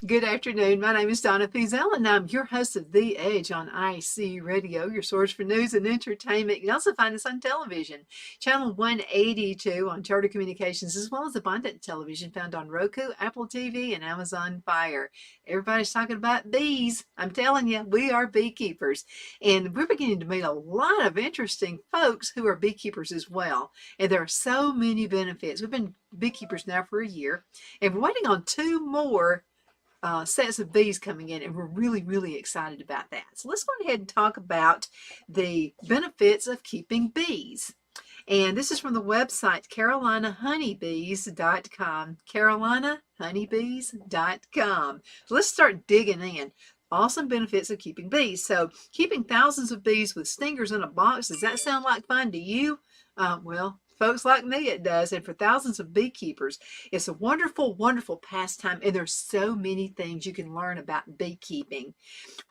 Good afternoon. My name is Donna Feazell, and I'm your host of The Edge on IC Radio, your source for news and entertainment. You can also find us on television, channel 182 on Charter Communications, as well as Abundant Television, found on Roku, Apple TV, and Amazon Fire. Everybody's talking about bees. I'm telling you, we are beekeepers, and we're beginning to meet a lot of interesting folks who are beekeepers as well. And there are so many benefits. We've been beekeepers now for a year, and we're waiting on two more sets of bees coming in, and we're really excited about that. So let's go ahead and talk about the benefits of keeping bees. And this is from the website carolinahoneybees.com, carolinahoneybees.com. So let's start digging in. Awesome benefits of keeping bees. So keeping thousands of bees with stingers in a box, does that sound like fun to you? Well, folks like me, it does. And for thousands of beekeepers, it's a wonderful pastime. And there's so many things you can learn about beekeeping.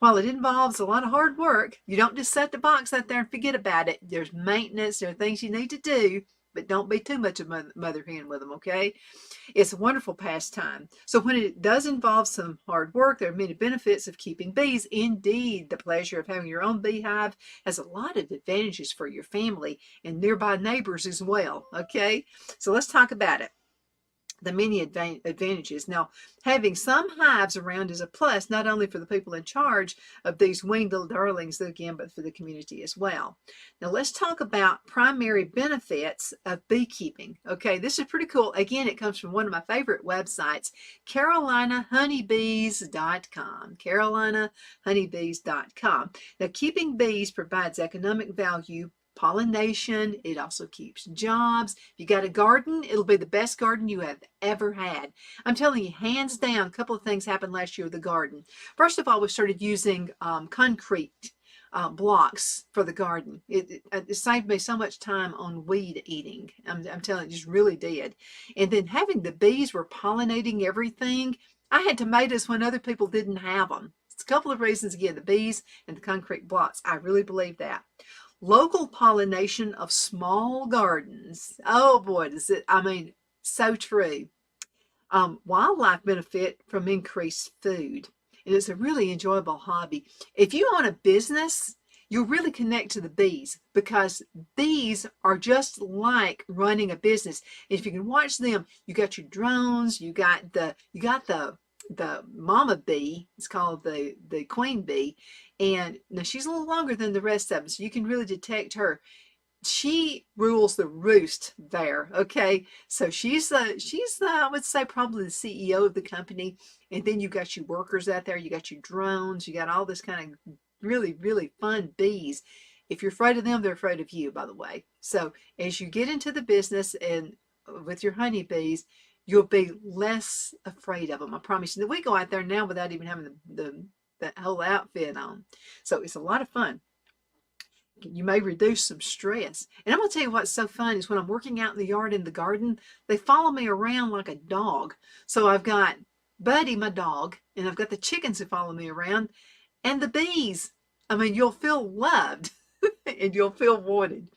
While it involves a lot of hard work, you don't just set the box out there and forget about it. There's maintenance, there are things you need to do, but don't be too much of a mother hen with them, okay? It's a wonderful pastime. So when it does involve some hard work, there are many benefits of keeping bees. Indeed, the pleasure of having your own beehive has a lot of advantages for your family and nearby neighbors as well, okay? So let's talk about it. The many advantages. Now, having some hives around is a plus, not only for the people in charge of these winged little darlings, again, but for the community as well. Now, let's talk about primary benefits of beekeeping. Okay, this is pretty cool. Again, it comes from one of my favorite websites, carolinahoneybees.com, carolinahoneybees.com. Now, keeping bees provides economic value, pollination. It also keeps jobs. If you got a garden, it'll be the best garden you have ever had. I'm telling you, hands down, a couple of things happened last year with the garden. First of all, we started using concrete blocks for the garden. It saved me so much time on weed eating. I'm telling you, it just really did. And then having the bees were pollinating everything. I had tomatoes when other people didn't have them. It's a couple of reasons. Again, the bees and the concrete blocks. I really believe that. Local pollination of small gardens. Oh boy, does it, I mean, so true. Wildlife benefit from increased food. And it's a really enjoyable hobby. If you own a business, you'll really connect to the bees because bees are just like running a business. If you can watch them, you got your drones, you got the mama bee. It's called the queen bee, and now she's a little longer than the rest of them, so you can really detect her. She rules the roost there. Okay, so she's I would say probably the CEO of the company, and then you got your workers out there, you got your drones, you got all this kind of really fun bees. If you're afraid of them, they're afraid of you, by the way. So as you get into the business and with your honeybees, you'll be less afraid of them. I promise you. We go out there now without even having the whole outfit on. So it's a lot of fun. You may reduce some stress. And I'm going to tell you what's so fun is when I'm working out in the yard in the garden, they follow me around like a dog. So I've got Buddy, my dog, and I've got the chickens who follow me around, and the bees. I mean, you'll feel loved and you'll feel wanted.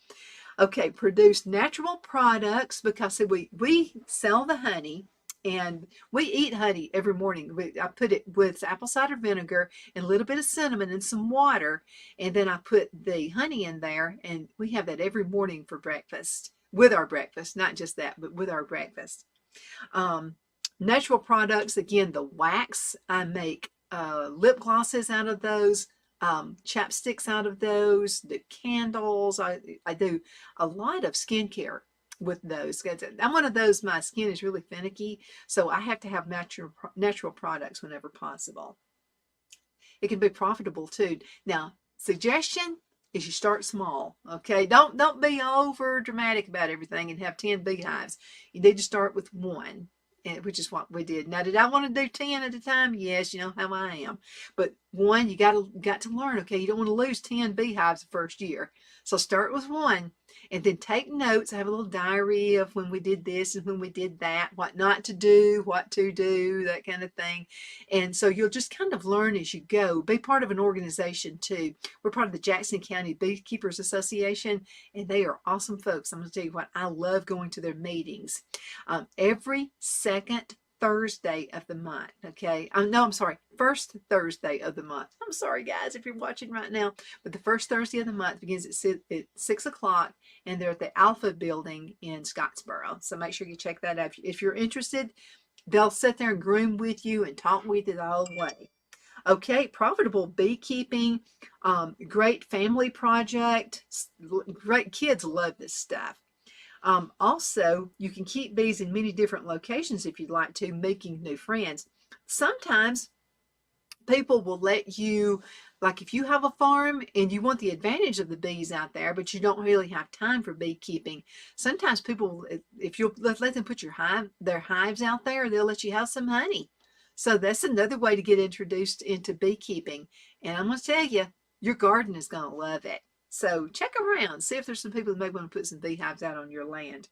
Okay, produce natural products because see, we sell the honey and we eat honey every morning. I put it with apple cider vinegar and a little bit of cinnamon and some water, and then I put the honey in there, and we have that every morning for breakfast, with our breakfast, not just that, but with our breakfast. Natural products, again, the wax, I make lip glosses out of those, chapsticks out of those, the candles. I do a lot of skincare with those. I'm one of those, my skin is really finicky, so I have to have natural products whenever possible. It can be profitable too. Now, suggestion is you start small, okay? Don't be over dramatic about everything and have 10 beehives. You need to start with one which is what we did. Now, did I want to do 10 at a time? Yes, you know how I am. But one, you got to learn, okay, you don't want to lose 10 beehives the first year. So start with one and then take notes. I have a little diary of when we did this and when we did that, what not to do, what to do, that kind of thing. And so you'll just kind of learn as you go. Be part of an organization too. We're part of the Jackson County Beekeepers Association, and they are awesome folks. I'm going to tell you what, I love going to their meetings. Every second Thursday of the month, okay? No, I'm sorry, first Thursday of the month. I'm sorry, guys, if you're watching right now, but the first Thursday of the month begins at 6 o'clock, and they're at the Alpha Building in Scottsboro. So make sure you check that out. If you're interested, they'll sit there and groom with you and talk with you the whole way. Okay, profitable beekeeping, great family project. Great, kids love this stuff. Also, you can keep bees in many different locations if you'd like to, making new friends. Sometimes people will let you, like if you have a farm and you want the advantage of the bees out there, but you don't really have time for beekeeping, sometimes people, if you'll let them put their hives out there, they'll let you have some honey. So that's another way to get introduced into beekeeping. And I'm going to tell you, your garden is going to love it. So check around, see if there's some people that may want to put some beehives out on your land.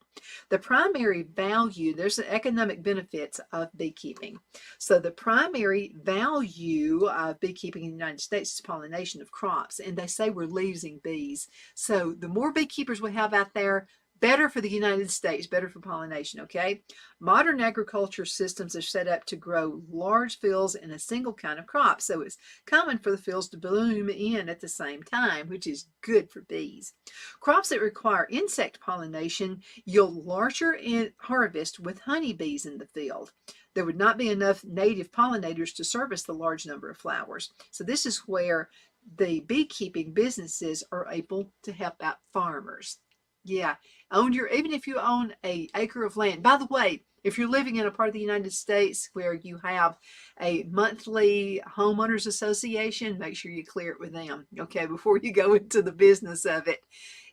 The primary value, there's the economic benefits of beekeeping. So the primary value of beekeeping in the United States is pollination of crops, and they say we're losing bees. So the more beekeepers we have out there, better for the United States, better for pollination, okay? Modern agriculture systems are set up to grow large fields in a single kind of crop. So it's common for the fields to bloom in at the same time, which is good for bees. Crops that require insect pollination yield larger harvest with honeybees in the field. There would not be enough native pollinators to service the large number of flowers. So this is where the beekeeping businesses are able to help out farmers. Yeah, even if you own an acre of land. By the way, if you're living in a part of the United States where you have a monthly homeowners association, make sure you clear it with them, okay, before you go into the business of it.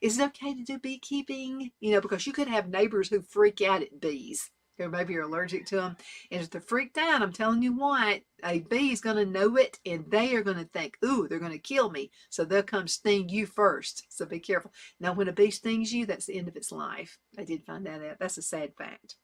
Is it okay to do beekeeping? You know, because you could have neighbors who freak out at bees. Or maybe you're allergic to them. And if they're freaked out, I'm telling you what, a bee is going to know it, and they are going to think, ooh, they're going to kill me. So they'll come sting you first. So be careful. Now, when a bee stings you, that's the end of its life. I did find that out. That's a sad fact.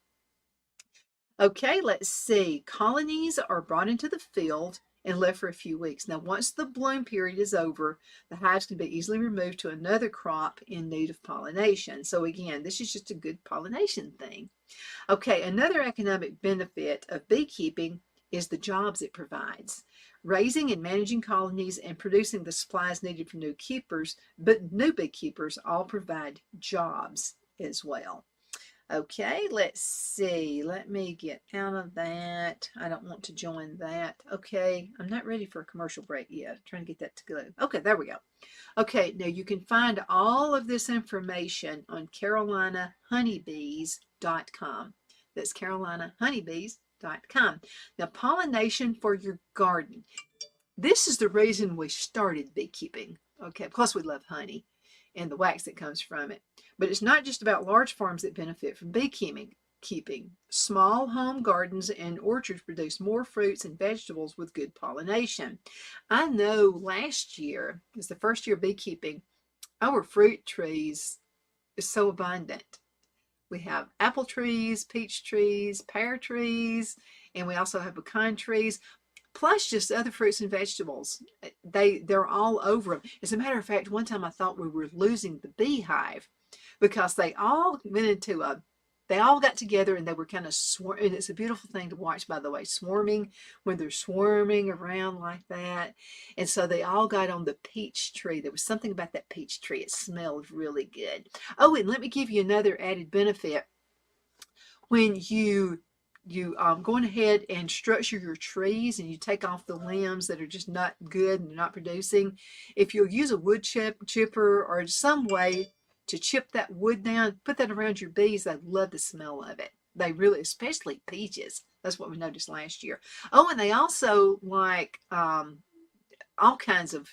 Okay, let's see. Colonies are brought into the field and left for a few weeks. Now, once the bloom period is over, the hives can be easily removed to another crop in need of pollination. So again, this is just a good pollination thing. Okay, another economic benefit of beekeeping is the jobs it provides. Raising and managing colonies and producing the supplies needed for new beekeepers all provide jobs as well. Okay, let's see. Let me get out of that. I don't want to join that. Okay, I'm not ready for a commercial break yet. I'm trying to get that to go. Okay, there we go. Okay, now you can find all of this information on carolinahoneybees.com. That's carolinahoneybees.com. Now, pollination for your garden. This is the reason we started beekeeping. Okay, plus we love honey and the wax that comes from it. But it's not just about large farms that benefit from beekeeping. Small home gardens and orchards produce more fruits and vegetables with good pollination. I know last year, it was the first year of beekeeping, our fruit trees is so abundant. We have apple trees, peach trees, pear trees, and we also have pecan trees, plus just other fruits and vegetables. They're all over them. As a matter of fact, one time I thought we were losing the beehive because they all got together and they were kind of swarming. And it's a beautiful thing to watch, by the way, swarming, when they're swarming around like that. And so they all got on the peach tree. There was something about that peach tree. It smelled really good. Oh, and let me give you another added benefit. When you going ahead and structure your trees and you take off the limbs that are just not good and not producing, if you'll use a wood chipper or some way to chip that wood down, put that around your bees, they love the smell of it. They really, especially peaches. That's what we noticed last year. Oh, and they also like all kinds of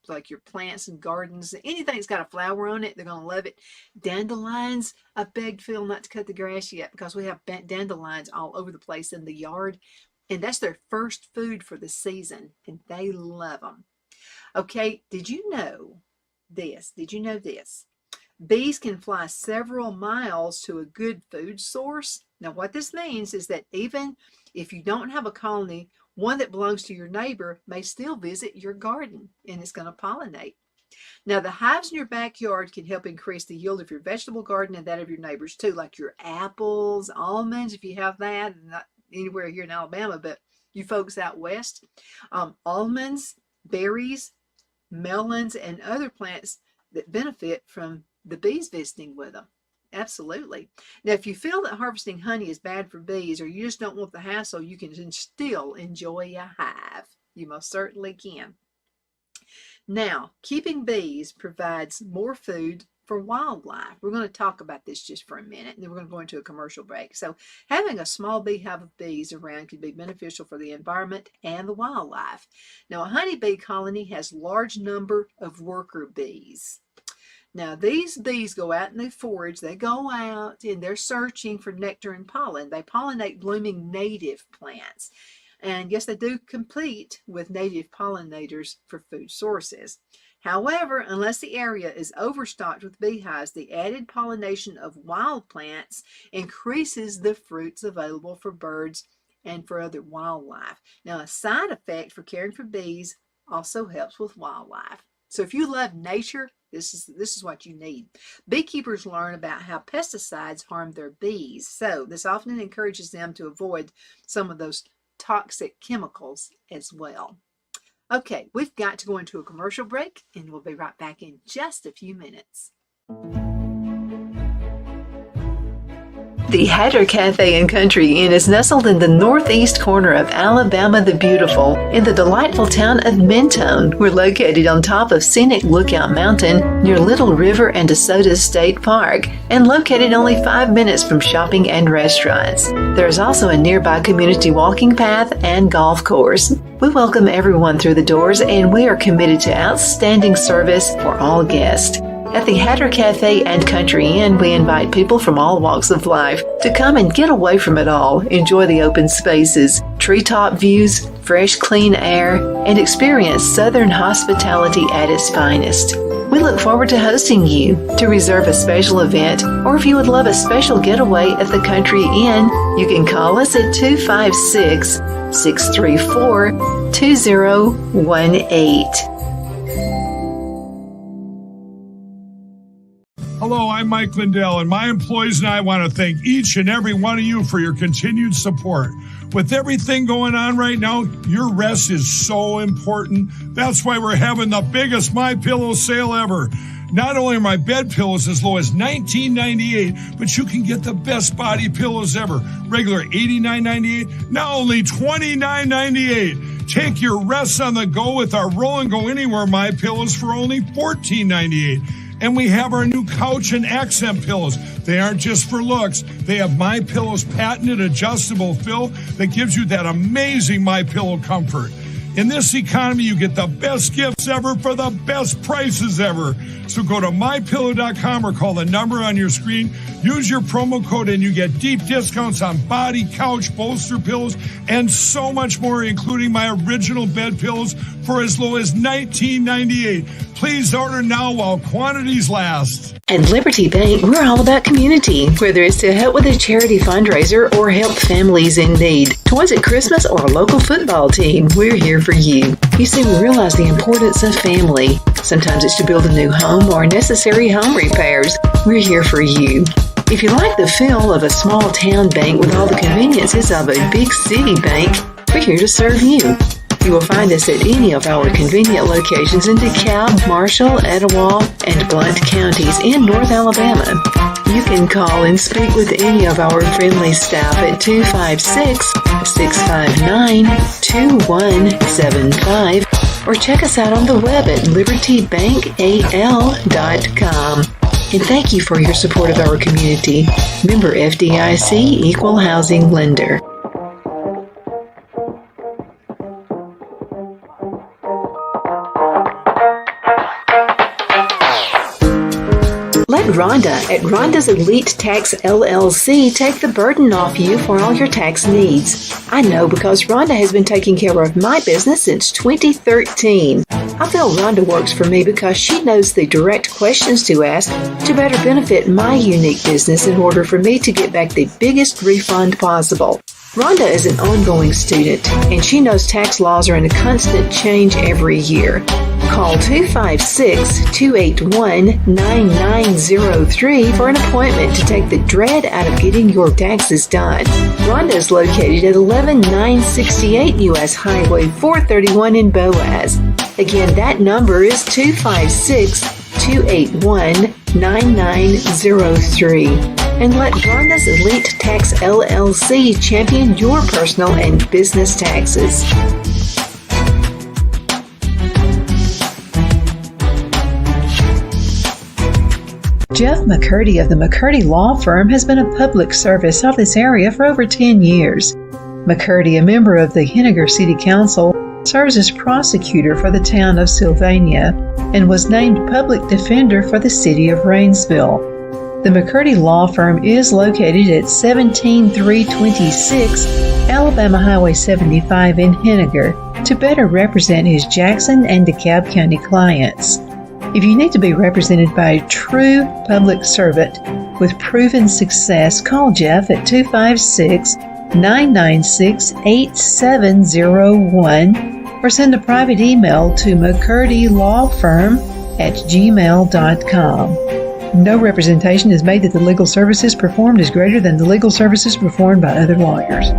like your plants and gardens. Anything that's got a flower on it, they're going to love it. Dandelions, I begged Phil not to cut the grass yet because we have dandelions all over the place in the yard. And that's their first food for the season, and they love them. Okay, did you know this? Did you know this? Bees can fly several miles to a good food source. Now, what this means is that even if you don't have a colony, one that belongs to your neighbor may still visit your garden, and it's going to pollinate. Now, the hives in your backyard can help increase the yield of your vegetable garden and that of your neighbors too, like your apples, almonds, if you have that. Not anywhere here in Alabama, but you folks out west, almonds, berries, melons, and other plants that benefit from the bees visiting with them. Absolutely. Now, if you feel that harvesting honey is bad for bees, or you just don't want the hassle, you can still enjoy a hive. You most certainly can. Now, keeping bees provides more food for wildlife. We're going to talk about this just for a minute, and then we're going to go into a commercial break. So having a small beehive of bees around can be beneficial for the environment and the wildlife. Now, a honeybee colony has a large number of worker bees. Now, these bees go out and they forage. They go out and they're searching for nectar and pollen. They pollinate blooming native plants. And yes, they do compete with native pollinators for food sources. However, unless the area is overstocked with beehives, the added pollination of wild plants increases the fruits available for birds and for other wildlife. Now, a side effect for caring for bees also helps with wildlife. So if you love nature, this is what you need. Beekeepers learn about how pesticides harm their bees. So this often encourages them to avoid some of those toxic chemicals as well. Okay, we've got to go into a commercial break, and we'll be right back in just a few minutes. The Hatter Cafe and Country Inn is nestled in the northeast corner of Alabama the Beautiful in the delightful town of Mentone. We're located on top of scenic Lookout Mountain near Little River and DeSoto State Park and located only 5 minutes from shopping and restaurants. There is also a nearby community walking path and golf course. We welcome everyone through the doors, and we are committed to outstanding service for all guests. At the Hatter Cafe and Country Inn, we invite people from all walks of life to come and get away from it all, enjoy the open spaces, treetop views, fresh, clean air, and experience Southern hospitality at its finest. We look forward to hosting you. To reserve a special event, or if you would love a special getaway at the Country Inn, you can call us at 256-634-2018. Hello, I'm Mike Lindell, and my employees and I want to thank each and every one of you for your continued support. With everything going on right now, your rest is so important. That's why we're having the biggest MyPillow sale ever. Not only are my bed pillows as low as $19.98, but you can get the best body pillows ever. Regular $89.98, now only $29.98. Take your rest on the go with our Roll and Go Anywhere MyPillows for only $14.98. And we have our new couch and accent pillows. They aren't just for looks. They have MyPillow's patented adjustable fill that gives you that amazing MyPillow comfort. In this economy, you get the best gifts ever for the best prices ever. So go to MyPillow.com or call the number on your screen. Use your promo code and you get deep discounts on body, couch, bolster pillows, and so much more, including my original bed pillows for as low as $19.98. Please order now while quantities last. At Liberty Bank, we're all about community. Whether it's to help with a charity fundraiser or help families in need, toys at Christmas, or a local football team, we're here for you. You see, we realize the importance of family. Sometimes it's to build a new home or necessary home repairs. We're here for you. If you like the feel of a small town bank with all the conveniences of a big city bank, we're here to serve you. You will find us at any of our convenient locations in DeKalb, Marshall, Etowah, and Blount counties in North Alabama. You can call and speak with any of our friendly staff at 256-659-2175 or check us out on the web at libertybankal.com. And thank you for your support of our community. Member FDIC, Equal Housing Lender. Rhonda at Rhonda's Elite Tax LLC take the burden off you for all your tax needs. I know because Rhonda has been taking care of my business since 2013. I feel Rhonda works for me because she knows the direct questions to ask to better benefit my unique business in order for me to get back the biggest refund possible. Rhonda is an ongoing student, and she knows tax laws are in a constant change every year. Call 256-281-9903 for an appointment to take the dread out of getting your taxes done. Rhonda is located at 11968 U.S. Highway 431 in Boaz. Again, that number is 256-281-9903. And let Rhonda's Elite Tax LLC champion your personal and business taxes. Jeff McCurdy of the McCurdy Law Firm has been a public service of this area for over 10 years. McCurdy, a member of the Henniger City Council, serves as prosecutor for the town of Sylvania and was named public defender for the city of Rainsville. The McCurdy Law Firm is located at 17326 Alabama Highway 75 in Henniger to better represent his Jackson and DeKalb County clients. If you need to be represented by a true public servant with proven success, call Jeff at 256-996-8701 or send a private email to mccurdylawfirm@gmail.com. No representation is made that the legal services performed is greater than the legal services performed by other lawyers.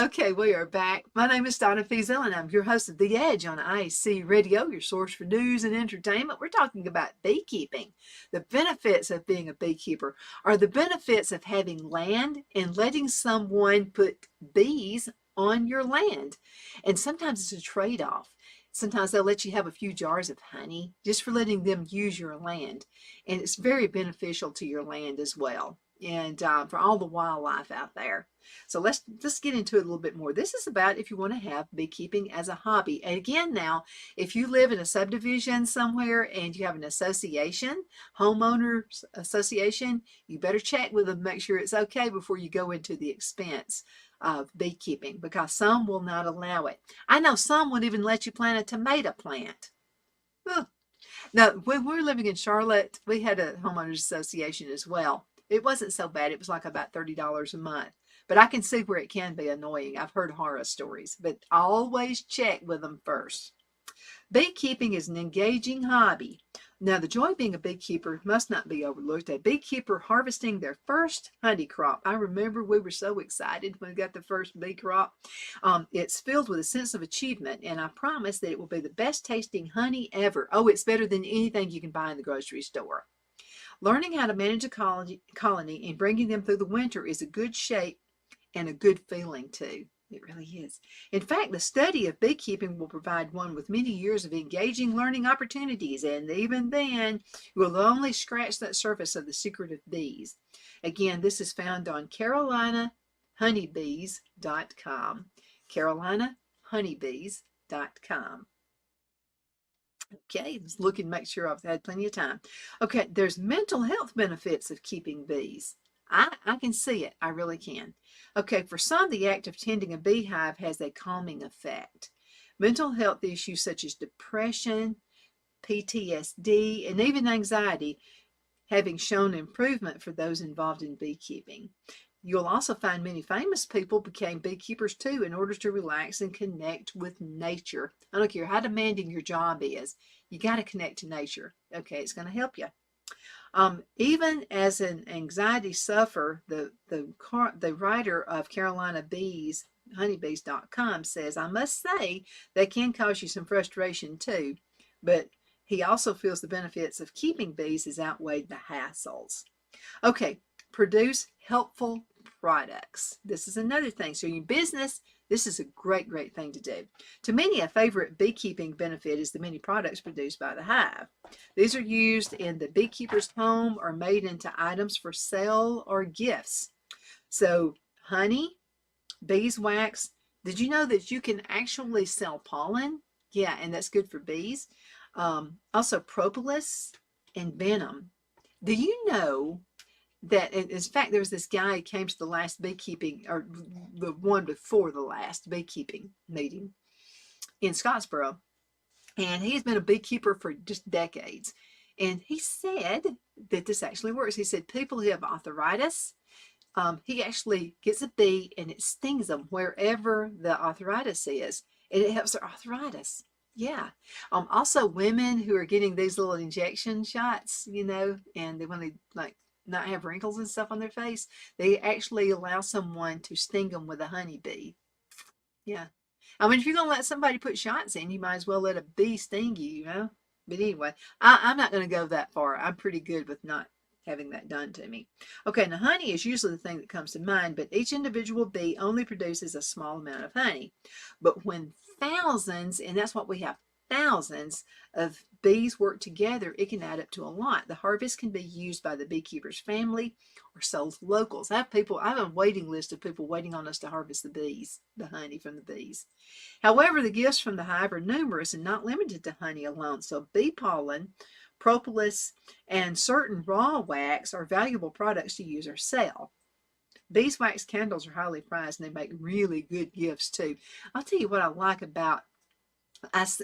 Okay, we are back. My name is Donna Feazell, and I'm your host of The Edge on IC Radio, your source for news and entertainment. We're talking about beekeeping. The benefits of being a beekeeper are the benefits of having land and letting someone put bees on your land. And sometimes it's a trade-off. Sometimes they'll let you have a few jars of honey just for letting them use your land. And it's very beneficial to your land as well, and for all the wildlife out there. So let's get into it a little bit more. This is about if you want to have beekeeping as a hobby. And again, now, if you live in a subdivision somewhere and you have an association, homeowners association, you better check with them, make sure it's okay before you go into the expense of beekeeping, because some will not allow it. I know some won't even let you plant a tomato plant. Ugh. Now, when we were living in Charlotte, we had a homeowners association as well. It wasn't so bad. It was like about $30 a month. But I can see where it can be annoying. I've heard horror stories, but always check with them first. Beekeeping is an engaging hobby. Now, the joy of being a beekeeper must not be overlooked. A beekeeper harvesting their first honey crop. I remember we were so excited when we got the first bee crop. It's filled with a sense of achievement, and I promise that it will be the best tasting honey ever. Oh, it's better than anything you can buy in the grocery store. Learning how to manage a colony and bringing them through the winter is a good shape and a good feeling too. It really is. In fact, the study of beekeeping will provide one with many years of engaging learning opportunities, and even then, you will only scratch the surface of the secret of bees. Again, this is found on CarolinaHoneybees.com. CarolinaHoneybees.com. Okay, let's look and make sure I've had plenty of time. Okay, there's mental health benefits of keeping bees. I can see it. I really can. Okay, for some, the act of tending a beehive has a calming effect. Mental health issues such as depression, PTSD, and even anxiety having shown improvement for those involved in beekeeping. You'll also find many famous people became beekeepers too in order to relax and connect with nature. I don't care how demanding your job is, you got to connect to nature. Okay, it's going to help you. Even as an anxiety sufferer, the writer of Carolina Bees, honeybees.com says, I must say they can cause you some frustration too, but he also feels the benefits of keeping bees has outweighed the hassles. Okay, produce helpful products. This is another thing. So in business, this is a great thing to do. To many, a favorite beekeeping benefit is the many products produced by the hive. These are used in the beekeeper's home or made into items for sale or gifts. So honey, Beeswax. Did you know that you can actually sell pollen? Yeah, and that's good for bees. Also, propolis and venom. Do you know that, in fact, there was this guy who came to the last beekeeping, or the one before the last beekeeping meeting in Scottsboro, and he's been a beekeeper for just decades. And he said that this actually works. He said people who have arthritis, he actually gets a bee and it stings them wherever the arthritis is, and it helps their arthritis. Yeah. Also, women who are getting these little injection shots, and they want to like not have wrinkles and stuff on their face, they actually allow someone to sting them with a honeybee. Yeah. I mean, if you're going to let somebody put shots in, you might as well let a bee sting you. But anyway, I'm not going to go that far. I'm pretty good with not having that done to me. Okay, now honey is usually the thing that comes to mind, but each individual bee only produces a small amount of honey. But when thousands, and that's what we have, thousands of bees work together, it can add up to a lot. The harvest can be used by the beekeeper's family or sold to locals. I have a waiting list of people waiting on us to harvest the honey from the bees. However, the gifts from the hive are numerous and not limited to honey alone. So bee pollen, propolis, and certain raw wax are valuable products to use or sell. Beeswax candles are highly prized and they make really good gifts too. I'll tell you what I like about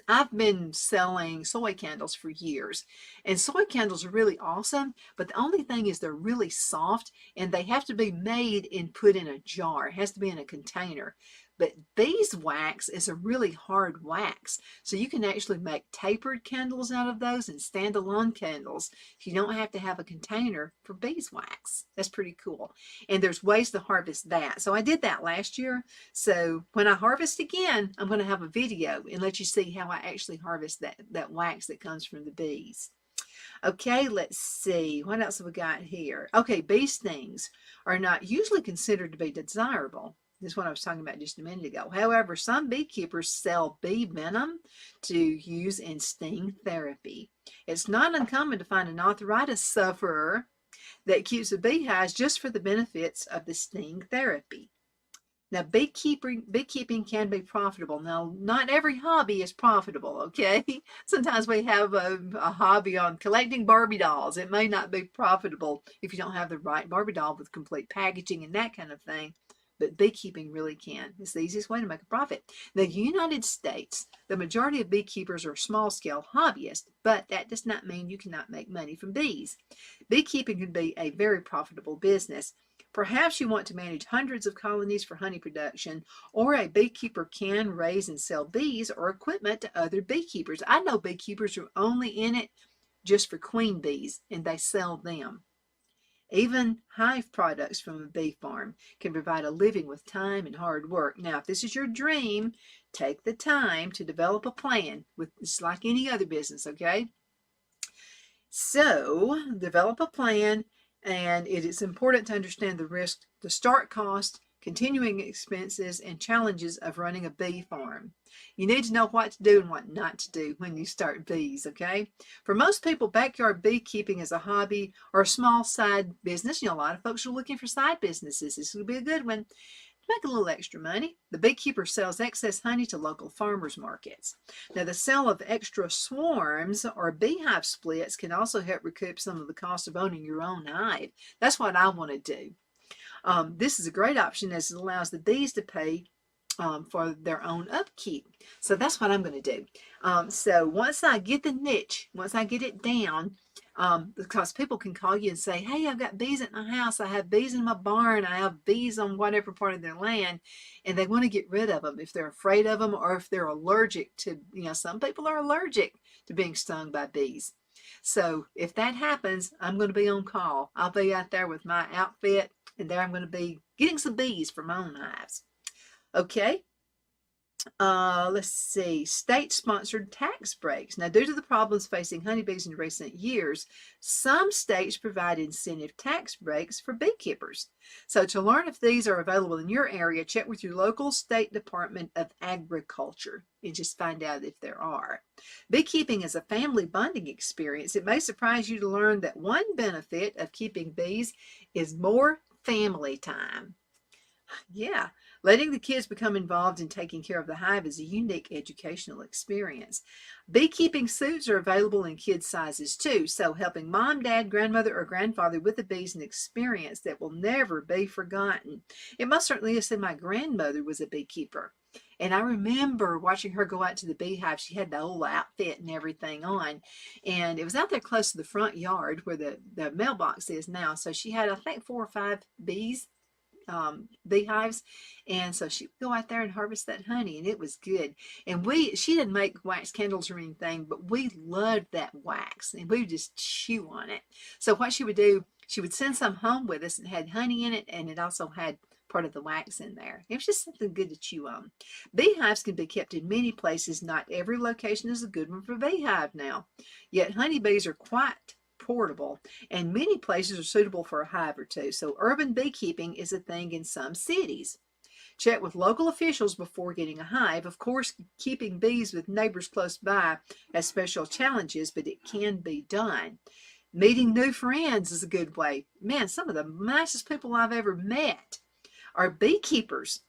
I've been selling soy candles for years, and soy candles are really awesome, but the only thing is they're really soft and they have to be made and put in a jar. It has to be in a container. But beeswax is a really hard wax, so you can actually make tapered candles out of those and standalone candles. You don't have to have a container for beeswax. That's pretty cool. And there's ways to harvest that. So I did that last year. So when I harvest again, I'm going to have a video and let you see how I actually harvest that wax that comes from the bees. Okay, let's see. What else have we got here? Okay, bee stings are not usually considered to be desirable. This is what I was talking about just a minute ago. However, some beekeepers sell bee venom to use in sting therapy. It's not uncommon to find an arthritis sufferer that keeps the beehives just for the benefits of the sting therapy. Now, beekeeping can be profitable. Now, not every hobby is profitable, okay? Sometimes we have a hobby on collecting Barbie dolls. It may not be profitable if you don't have the right Barbie doll with complete packaging and that kind of thing. But beekeeping really can. It's the easiest way to make a profit. In the United States, the majority of beekeepers are small-scale hobbyists, but that does not mean you cannot make money from bees. Beekeeping can be a very profitable business. Perhaps you want to manage hundreds of colonies for honey production, or a beekeeper can raise and sell bees or equipment to other beekeepers. I know beekeepers who are only in it just for queen bees, and they sell them. Even hive products from a bee farm can provide a living with time and hard work. Now, if this is your dream, take the time to develop a plan. It's like any other business, okay? So, develop a plan, and it is important to understand the risk, the start cost, continuing expenses, and challenges of running a bee farm. You need to know what to do and what not to do when you start bees, okay? For most people, backyard beekeeping is a hobby or a small side business. A lot of folks are looking for side businesses. This would be a good one to make a little extra money. The beekeeper sells excess honey to local farmers markets. Now, the sale of extra swarms or beehive splits can also help recoup some of the cost of owning your own hive. That's what I want to do. This is a great option as it allows the bees to pay for their own upkeep. So that's what I'm going to do. So once I get the niche, once I get it down, because people can call you and say, hey, I've got bees at my house. I have bees in my barn. I have bees on whatever part of their land. And they want to get rid of them if they're afraid of them or if they're allergic to, some people are allergic to being stung by bees. So if that happens, I'm going to be on call. I'll be out there with my outfit, and there I'm going to be getting some bees for my own hives. Okay. Let's see. State-sponsored tax breaks. Now, due to the problems facing honeybees in recent years, some states provide incentive tax breaks for beekeepers. So to learn if these are available in your area, check with your local state Department of Agriculture and just find out if there are. Beekeeping is a family bonding experience. It may surprise you to learn that one benefit of keeping bees is more family time. Yeah, Letting the kids become involved in taking care of the hive is a unique educational experience. Beekeeping suits are available in kids' sizes too, so helping mom, dad, grandmother, or grandfather with the bees an experience that will never be forgotten. It most certainly is. My grandmother was a beekeeper. And I remember watching her go out to the beehive. She had the old outfit and everything on. And it was out there close to the front yard where the mailbox is now. So she had, I think, 4 or 5 beehives, and so she would go out there and harvest that honey, and it was good. And she didn't make wax candles or anything, but we loved that wax, and we would just chew on it. So what she would do, she would send some home with us and had honey in it, and it also had part of the wax in there. It was just something good to chew on. Beehives can be kept in many places. Not every location is a good one for a beehive now, yet honeybees are quite portable, and many places are suitable for a hive or two. So urban beekeeping is a thing in some cities. Check with local officials before getting a hive. Of course, keeping bees with neighbors close by has special challenges, but it can be done. Meeting new friends is a good way. Man, some of the nicest people I've ever met are beekeepers,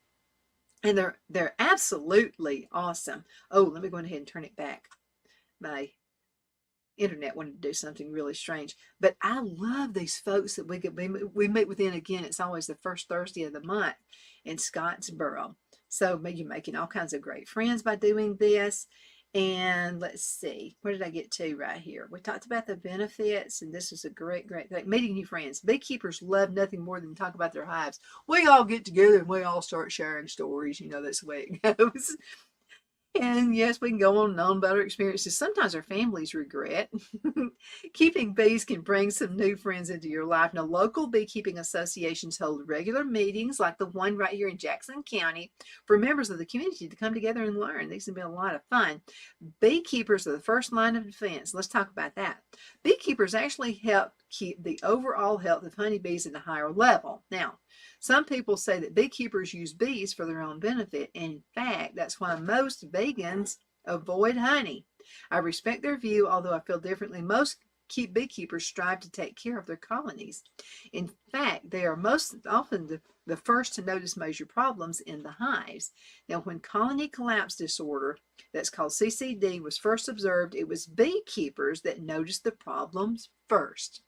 and they're absolutely awesome. Oh, let me go ahead and turn it back. My internet wanted to do something really strange, but I love these folks that we meet with. Again, it's always the first Thursday of the month in Scottsboro. So you're making all kinds of great friends by doing this. And let's see, where did I get to right here? We talked about the benefits, and this is a great thing. Meeting new friends. Beekeepers love nothing more than to talk about their hives. We all get together and we all start sharing stories. That's the way it goes. And yes, we can go on and on about our experiences. Sometimes our families regret. Keeping bees can bring some new friends into your life. Now, local beekeeping associations hold regular meetings like the one right here in Jackson County for members of the community to come together and learn. These can be a lot of fun. Beekeepers are the first line of defense. Let's talk about that. Beekeepers actually help keep the overall health of honeybees at a higher level. Now, some people say that beekeepers use bees for their own benefit, and in fact, that's why most vegans avoid honey. I respect their view, although I feel differently. Most beekeepers strive to take care of their colonies. In fact, they are most often the first to notice major problems in the hives. Now, when colony collapse disorder, that's called CCD, was first observed, it was beekeepers that noticed the problems first.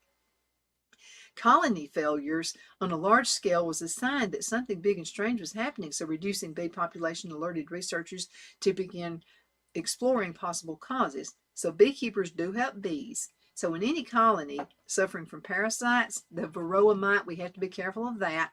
Colony failures on a large scale was a sign that something big and strange was happening, so reducing bee population alerted researchers to begin exploring possible causes. So beekeepers do help bees. So in any colony suffering from parasites, the varroa mite, we have to be careful of that,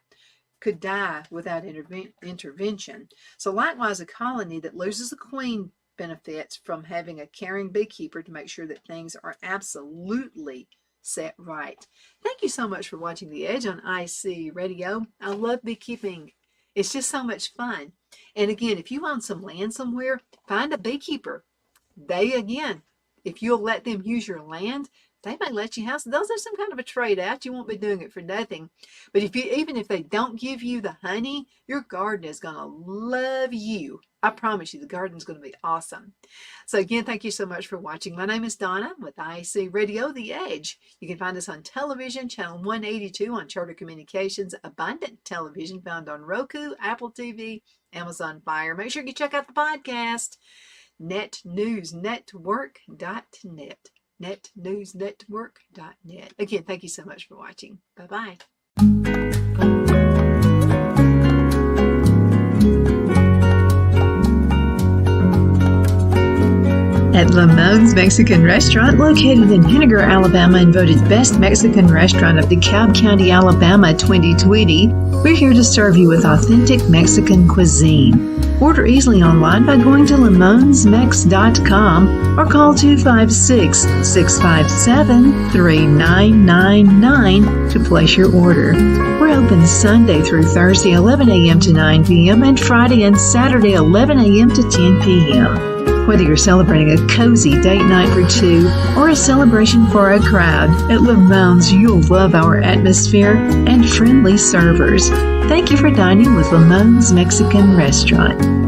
could die without intervention. So likewise, a colony that loses a queen benefits from having a caring beekeeper to make sure that things are absolutely set right. Thank you so much for watching The Edge on IC Radio. I love beekeeping. It's just so much fun. And again, if you own some land somewhere, find a beekeeper. Again, if you'll let them use your land, they may let you have those are some kind of a trade out. You won't be doing it for nothing. But even if they don't give you the honey, your garden is going to love you. I promise you, the garden's going to be awesome. So again, thank you so much for watching. My name is Donna with IC Radio, The Edge. You can find us on television, channel 182 on Charter Communications, Abundant Television found on Roku, Apple TV, Amazon Fire. Make sure you check out the podcast, netnewsnetwork.net. netnewsnetwork.net. Again, thank you so much for watching. Bye-bye. At Lamone's Mexican Restaurant, located in Henniger, Alabama, and voted Best Mexican Restaurant of DeKalb County, Alabama 2020, we're here to serve you with authentic Mexican cuisine. Order easily online by going to lamonsmex.com or call 256-657-3999 to place your order. We're open Sunday through Thursday 11 a.m. to 9 p.m. and Friday and Saturday 11 a.m. to 10 p.m. Whether you're celebrating a cozy date night for two or a celebration for a crowd, at Lamone's you'll love our atmosphere and friendly servers. Thank you for dining with Lamone's Mexican Restaurant.